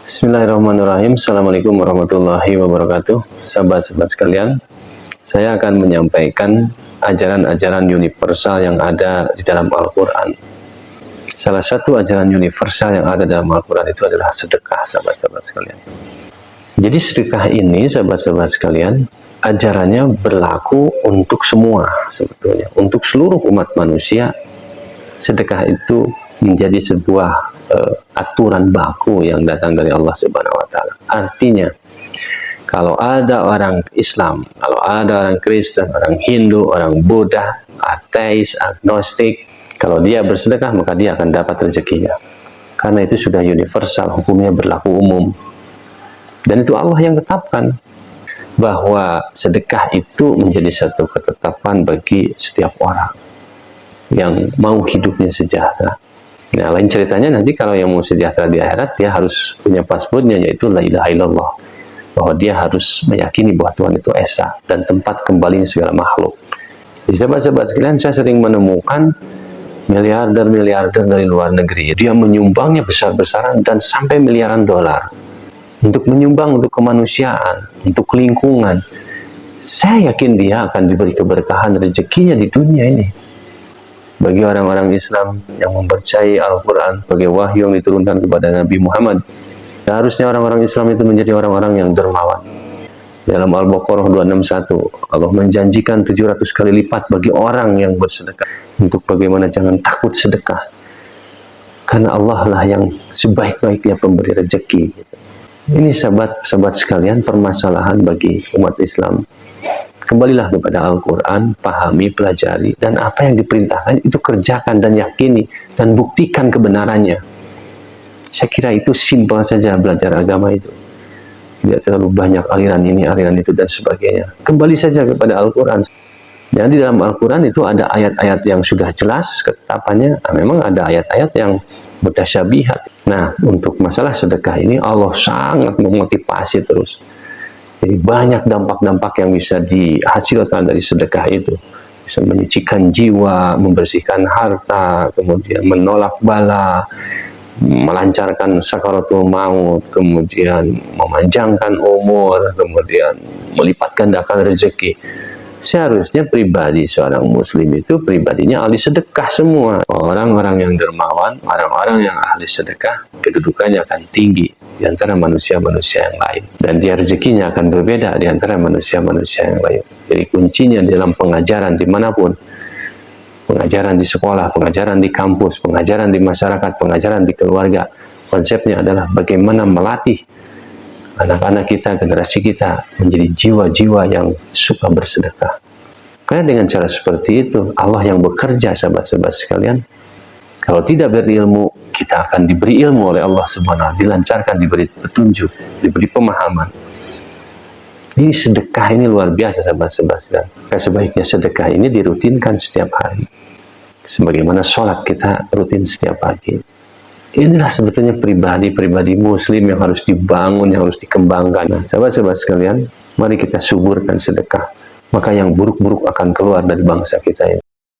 Bismillahirrahmanirrahim. Assalamualaikum warahmatullahi wabarakatuh. Sahabat-sahabat sekalian, saya akan menyampaikan ajaran-ajaran universal yang ada di dalam Al-Quran. Salah satu ajaran universal yang ada dalam Al-Quran itu adalah sedekah, sahabat-sahabat sekalian. Jadi sedekah ini, sahabat-sahabat sekalian, ajarannya berlaku untuk semua sebetulnya. Untuk seluruh umat manusia, sedekah itu menjadi sebuah aturan baku yang datang dari Allah Subhanahu wa Ta'ala. Artinya, kalau ada orang Islam, kalau ada orang Kristen, orang Hindu, orang Buddha, ateis, agnostik, kalau dia bersedekah maka dia akan dapat rezekinya. Karena itu sudah universal, hukumnya berlaku umum. Dan itu Allah yang tetapkan bahwa sedekah itu menjadi satu ketetapan bagi setiap orang yang mau hidupnya sejahtera. Nah, lain ceritanya nanti kalau yang mau sejahtera di akhirat, dia harus punya paspornya, yaitu la ilaha illallah, bahwa dia harus meyakini bahwa Tuhan itu esa dan tempat kembalinya segala makhluk. Jadi sahabat-sahabat sekalian, saya sering menemukan miliarder-miliarder dari luar negeri, dia menyumbangnya besar-besaran dan sampai miliaran dolar untuk menyumbang untuk kemanusiaan, untuk lingkungan. Saya yakin dia akan diberi keberkahan rezekinya di dunia ini. Bagi orang-orang Islam yang mempercayai Al-Quran sebagai wahyu yang diturunkan kepada Nabi Muhammad, harusnya orang-orang Islam itu menjadi orang-orang yang dermawan. Dalam Al-Baqarah 261, Allah menjanjikan 700 kali lipat bagi orang yang bersedekah. Untuk bagaimana jangan takut sedekah, karena Allah lah yang sebaik-baiknya pemberi rezeki. Ini sahabat-sahabat sekalian, permasalahan bagi umat Islam. Kembalilah kepada Al-Quran, pahami, pelajari, dan apa yang diperintahkan itu kerjakan dan yakini, dan buktikan kebenarannya. Saya kira itu simpel saja belajar agama itu. Tidak terlalu banyak aliran ini, aliran itu, dan sebagainya. Kembali saja kepada Al-Quran. Dan di dalam Al-Quran itu ada ayat-ayat yang sudah jelas ketetapannya. Nah, memang ada ayat-ayat yang mutasyabihat. Nah, untuk masalah sedekah ini Allah sangat memotivasi terus. Jadi banyak dampak-dampak yang bisa dihasilkan dari sedekah itu. Bisa menyucikan jiwa, membersihkan harta, kemudian menolak bala, melancarkan sakaratul maut, kemudian memanjangkan umur, kemudian melipat gandakan rezeki. Seharusnya pribadi seorang muslim itu pribadinya ahli sedekah semua. Orang-orang yang dermawan, orang-orang yang ahli sedekah, kedudukannya akan tinggi di antara manusia-manusia yang lain. Dan dia rezekinya akan berbeda di antara manusia-manusia yang lain. Jadi kuncinya dalam pengajaran dimanapun. Pengajaran di sekolah, pengajaran di kampus, pengajaran di masyarakat, pengajaran di keluarga. Konsepnya adalah bagaimana melatih anak-anak kita, generasi kita menjadi jiwa-jiwa yang suka bersedekah. Karena dengan cara seperti itu, Allah yang bekerja, sahabat-sahabat sekalian. Kalau tidak berilmu, kita akan diberi ilmu oleh Allah Subhanahu wa Ta'ala, dilancarkan, diberi petunjuk, diberi pemahaman. Ini sedekah ini luar biasa, sahabat-sahabat sekalian. Sebaiknya sedekah ini dirutinkan setiap hari. Sebagaimana sholat kita rutin setiap pagi. Inilah sebetulnya pribadi-pribadi muslim yang harus dibangun, yang harus dikembangkan. Nah, sahabat-sahabat sekalian, mari kita suburkan sedekah. Maka yang buruk-buruk akan keluar dari bangsa kita ini.